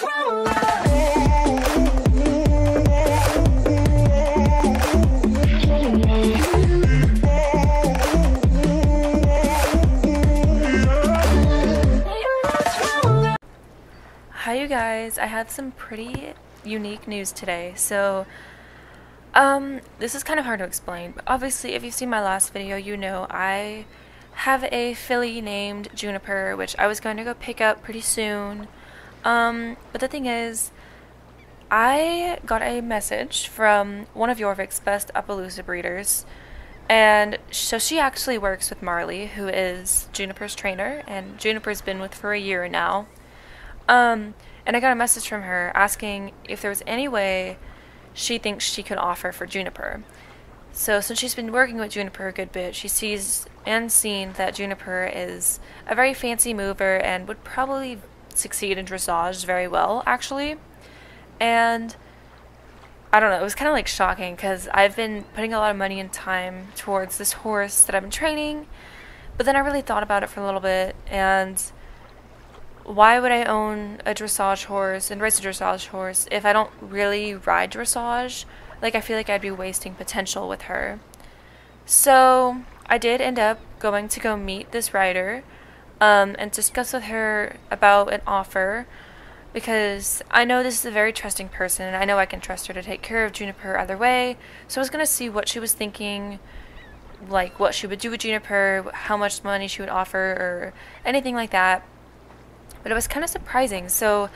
Hi you guys, I had some pretty unique news today. So this is kind of hard to explain, but obviously if you've seen my last video, you know I have a filly named Juniper, which I was going to go pick up pretty soon. But the thing is, I got a message from one of Jorvik's best Appaloosa breeders, and so she actually works with Marley, who is Juniper's trainer, and Juniper's been with for a year now. And I got a message from her asking if there was any way she thinks she could offer for Juniper. So since she's been working with Juniper a good bit, she sees and seen that Juniper is a very fancy mover and would probably succeed in dressage very well, actually. And I don't know, it was kind of like shocking because I've been putting a lot of money and time towards this horse that I've been training, but then I really thought about it for a little bit, and why would I own a dressage horse and race a dressage horse if I don't really ride dressage? Like, I feel like I'd be wasting potential with her. So I did end up going to go meet this rider and discuss with her about an offer, because I know this is a very trusting person and I know I can trust her to take care of Juniper either way. So I was going to see what she was thinking, like what she would do with Juniper, how much money she would offer, or anything like that. But it was kind of surprising. So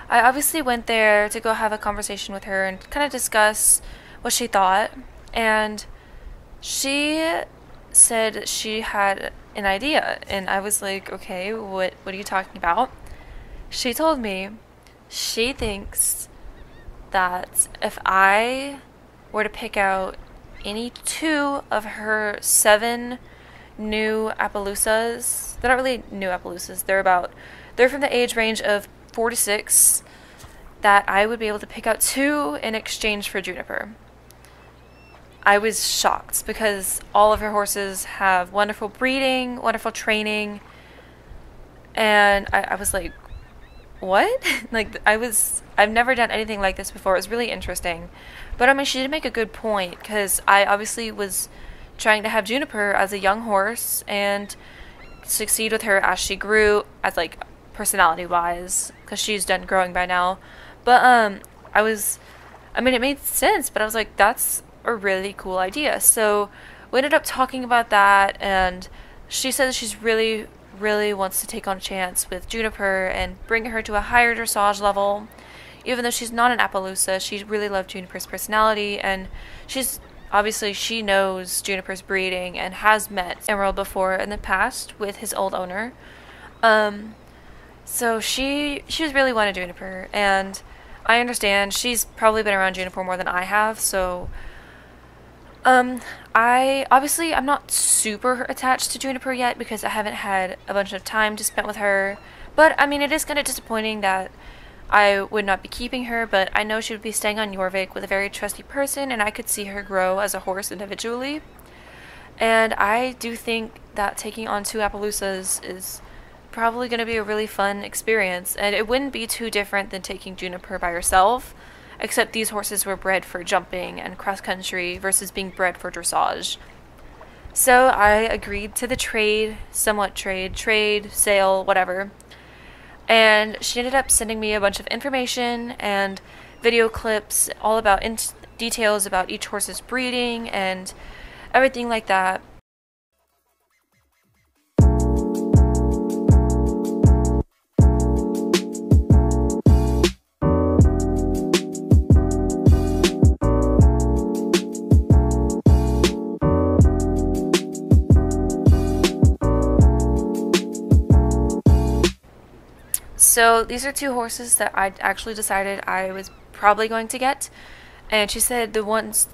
I obviously went there to go have a conversation with her and kind of discuss what she thought. And she said she had an idea. And I was like, okay, what are you talking about? She told me she thinks that if I were to pick out any 2 of her 7 new Appaloosas, they're not really new Appaloosas, they're from the age range of 4 to 6, that I would be able to pick out 2 in exchange for Juniper. I was shocked because all of her horses have wonderful breeding, wonderful training, and I was like, what? Like, I've never done anything like this before. It was really interesting. But I mean, she did make a good point, because I obviously was trying to have Juniper as a young horse and succeed with her as she grew, as like personality wise, because she's done growing by now. But I mean, it made sense, but I was like, that's a really cool idea. So we ended up talking about that, and she said she's really wants to take on a chance with Juniper and bring her to a higher dressage level. Even though she's not an Appaloosa, she really loved Juniper's personality, and she knows Juniper's breeding and has met Emerald before in the past with his old owner. So she was really wanting Juniper, and I understand she's probably been around Juniper more than I have, so I'm not super attached to Juniper yet because I haven't had a bunch of time to spend with her. But I mean, it is kind of disappointing that I would not be keeping her, but I know she would be staying on Jorvik with a very trusty person, and I could see her grow as a horse individually. And I do think that taking on 2 Appaloosas is probably going to be a really fun experience, and it wouldn't be too different than taking Juniper by herself, except these horses were bred for jumping and cross-country versus being bred for dressage. So I agreed to the trade, sale, whatever, and she ended up sending me a bunch of information and video clips all about details about each horse's breeding and everything like that. So these are 2 horses that I actually decided I was probably going to get, and she said the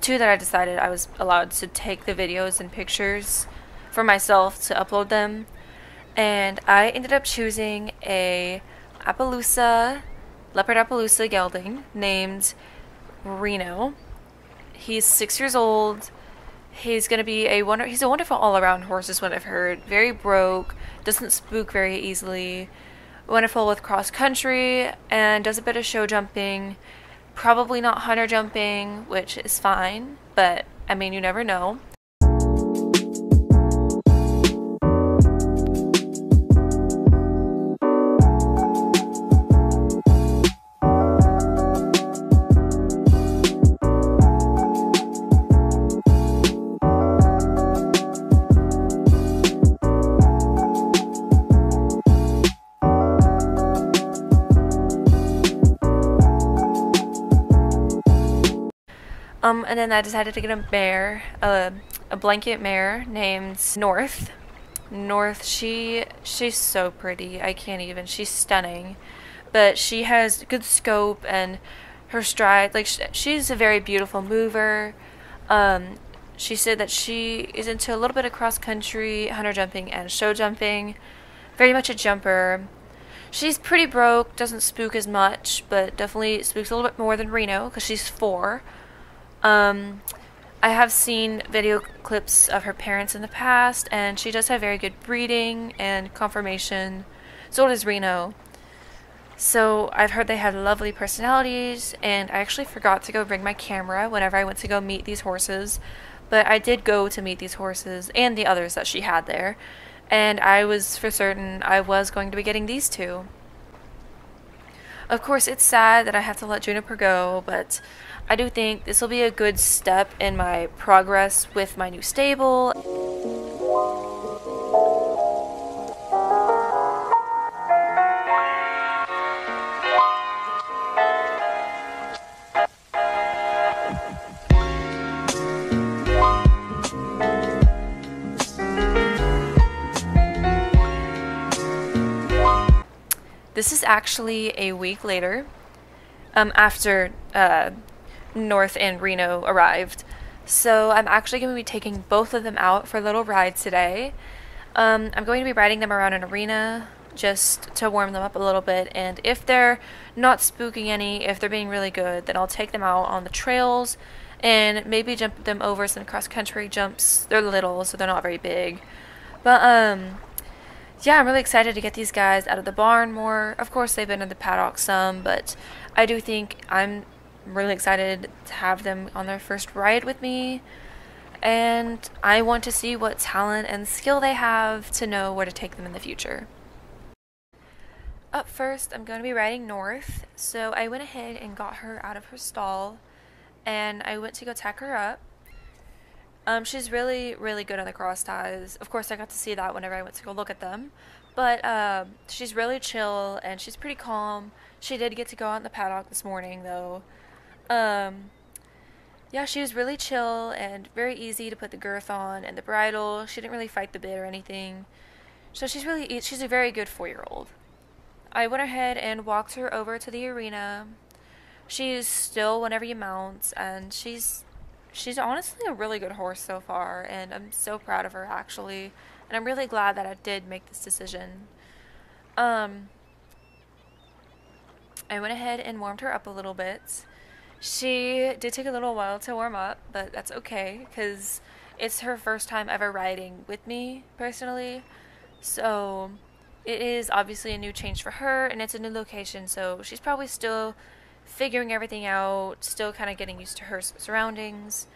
2 that I decided I was allowed to take the videos and pictures for myself to upload them, and I ended up choosing a Appaloosa, Leopard Appaloosa gelding named Reno. He's 6 years old. He's gonna be he's a wonderful all-around horse is what I've heard. Very broke, doesn't spook very easily. wonderful with cross country and does a bit of show jumping. Probably not hunter jumping, which is fine, but I mean, you never know. And then I decided to get a mare, a blanket mare named North. North, she's so pretty. I can't even. She's stunning, but she has good scope and her stride. Like she's a very beautiful mover. She said that she is into a little bit of cross country, hunter jumping, and show jumping. Very much a jumper. She's pretty broke. Doesn't spook as much, but definitely spooks a little bit more than Reno because she's 4. I have seen video clips of her parents in the past, and she does have very good breeding and conformation. So does Reno. So I've heard they have lovely personalities, and I actually forgot to go bring my camera whenever I went to go meet these horses. But I did go to meet these horses and the others that she had there, and I was for certain I was going to be getting these 2. Of course, it's sad that I have to let Juniper go, but I do think this will be a good step in my progress with my new stable. This is actually a week later, after North and Reno arrived. So I'm actually going to be taking both of them out for a little ride today. I'm going to be riding them around an arena just to warm them up a little bit, and if they're not spooking any, if they're being really good, then I'll take them out on the trails and maybe jump them over some cross-country jumps. They're little, so they're not very big. But yeah, I'm really excited to get these guys out of the barn more. Of course, they've been in the paddock some, but I do think I'm really excited to have them on their first ride with me, and I want to see what talent and skill they have to know where to take them in the future. Up first, I'm going to be riding North, so I went ahead and got her out of her stall, and I went to go tack her up. She's really, really good on the cross ties. Of course, I got to see that whenever I went to go look at them, but she's really chill, and she's pretty calm. She did get to go out in the paddock this morning, though. Yeah, she was really chill and very easy to put the girth on and the bridle. She didn't really fight the bit or anything. So she's a very good 4-year-old. I went ahead and walked her over to the arena. She's still whenever you mount, and she's honestly a really good horse so far, and I'm so proud of her actually, and I'm really glad that I did make this decision. I went ahead and warmed her up a little bit. She did take a little while to warm up, but that's okay, because it's her first time ever riding with me, personally. So it is obviously a new change for her, and it's a new location, so she's probably still figuring everything out, still kind of getting used to her surroundings.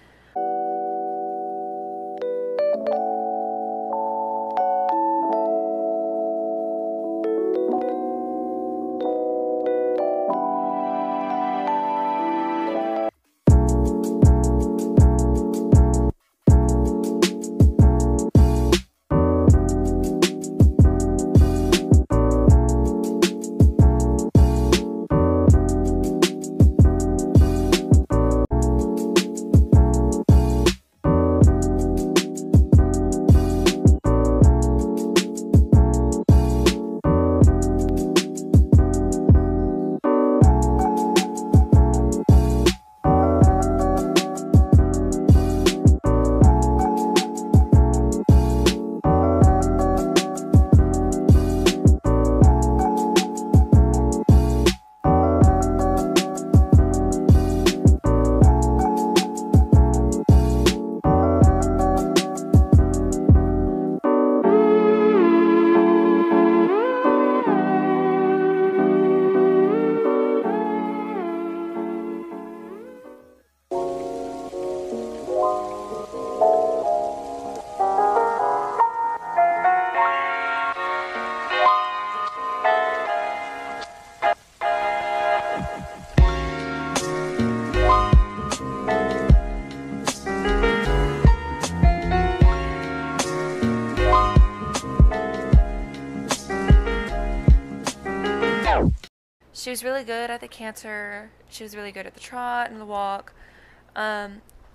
She was really good at the canter. She was really good at the trot and the walk. A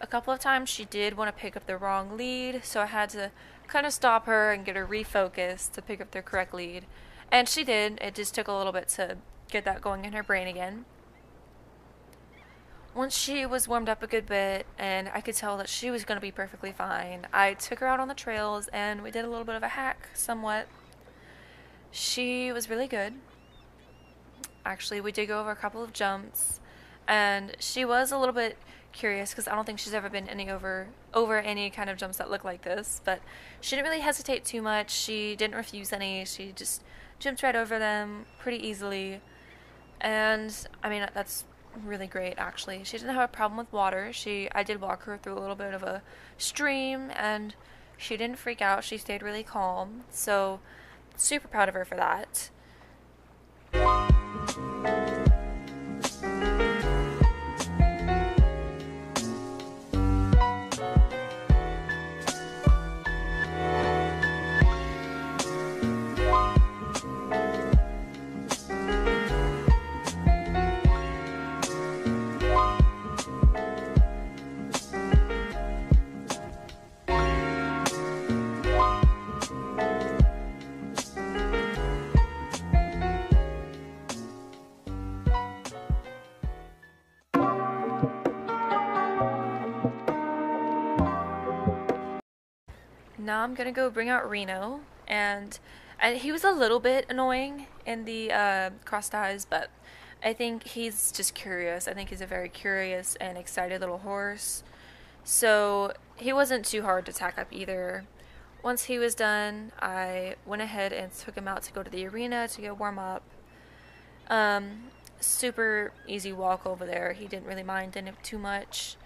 couple of times she did want to pick up the wrong lead, so I had to kind of stop her and get her refocused to pick up the correct lead. And she did. It just took a little bit to get that going in her brain again. Once she was warmed up a good bit and I could tell that she was going to be perfectly fine, I took her out on the trails and we did a little bit of a hack, somewhat. She was really good. Actually, we did go over a couple of jumps, and she was a little bit curious because I don't think she's ever been over any kind of jumps that look like this, but she didn't really hesitate too much. She didn't refuse any. She just jumped right over them pretty easily, and I mean, that's really great. Actually, she didn't have a problem with water. I did walk her through a little bit of a stream, and she didn't freak out. She stayed really calm, so super proud of her for that. Now I'm gonna go bring out Reno, and he was a little bit annoying in the crossed eyes, but I think he's just curious. I think he's a very curious and excited little horse, so he wasn't too hard to tack up either. Once he was done, I went ahead and took him out to go to the arena to go warm up. Super easy walk over there. He didn't really mind it too much.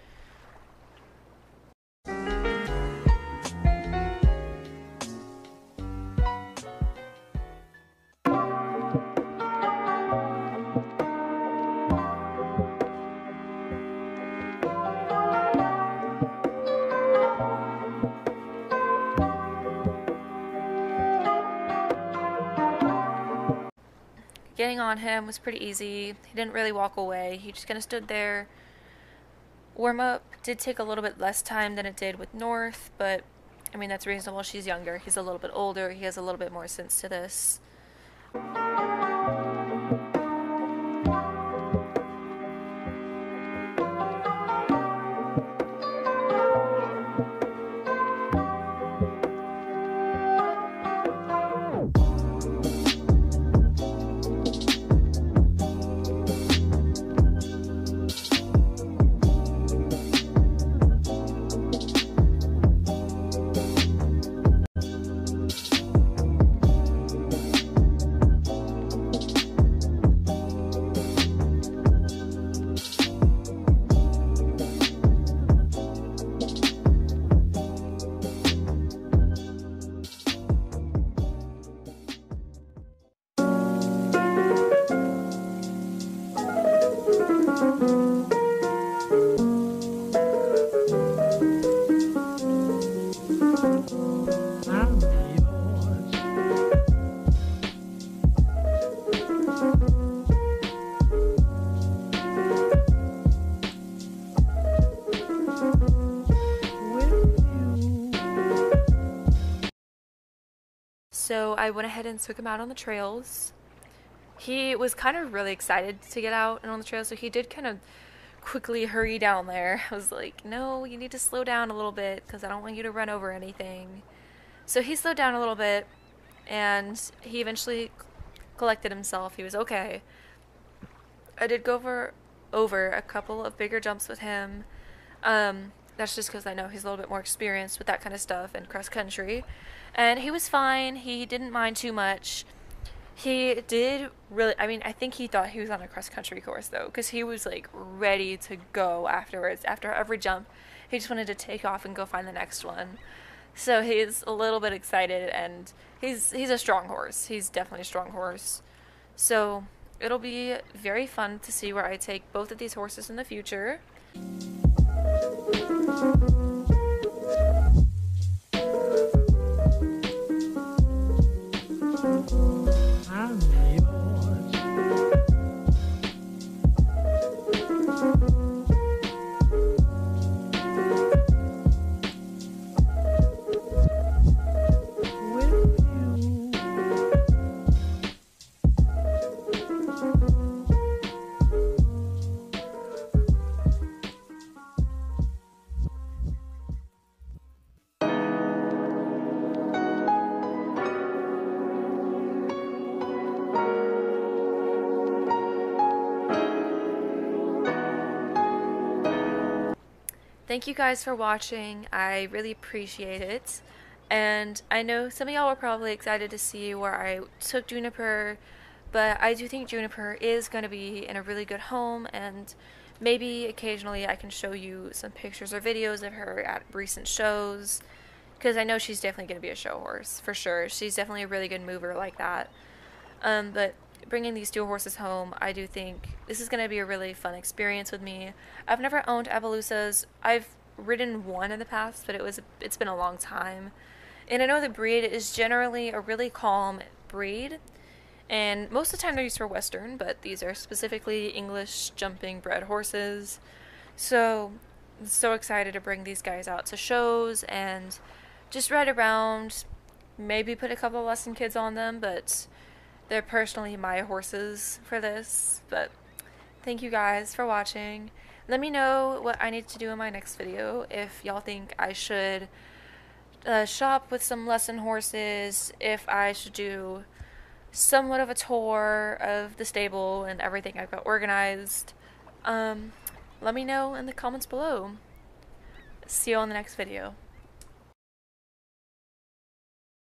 Getting on him was pretty easy. He didn't really walk away. He just kind of stood there. Warm up did take a little bit less time than it did with North, but I mean, that's reasonable. She's younger. He's a little bit older. He has a little bit more sense to this. So I went ahead and took him out on the trails. He was kind of really excited to get out and on the trails, so he did kind of quickly hurry down there. I was like, no, you need to slow down a little bit because I don't want you to run over anything. So he slowed down a little bit, and he eventually collected himself. He was okay. I did go over a couple of bigger jumps with him. That's just because I know he's a little bit more experienced with that kind of stuff and cross country. And he was fine. He didn't mind too much. He did really, I mean, I think he thought he was on a cross country course though, because he was like ready to go afterwards. After every jump, he just wanted to take off and go find the next one. So he's a little bit excited, and he's a strong horse. He's definitely a strong horse. So it'll be very fun to see where I take both of these horses in the future. Thank you guys for watching. I really appreciate it. And I know some of y'all were probably excited to see where I took Juniper, but I do think Juniper is going to be in a really good home, and maybe occasionally I can show you some pictures or videos of her at recent shows, because I know she's definitely going to be a show horse, for sure. She's definitely a really good mover like that. But bringing these two horses home, I do think this is going to be a really fun experience with me. I've never owned Appaloosas. I've ridden one in the past, but it's been a long time. And I know the breed is generally a really calm breed, and most of the time they're used for Western, but these are specifically English jumping bred horses. So I'm so excited to bring these guys out to shows and just ride around, maybe put a couple of lesson kids on them, but they're personally my horses for this. But thank you guys for watching. Let me know what I need to do in my next video, if y'all think I should shop with some lesson horses, if I should do somewhat of a tour of the stable and everything I've got organized. Let me know in the comments below. See you on the next video.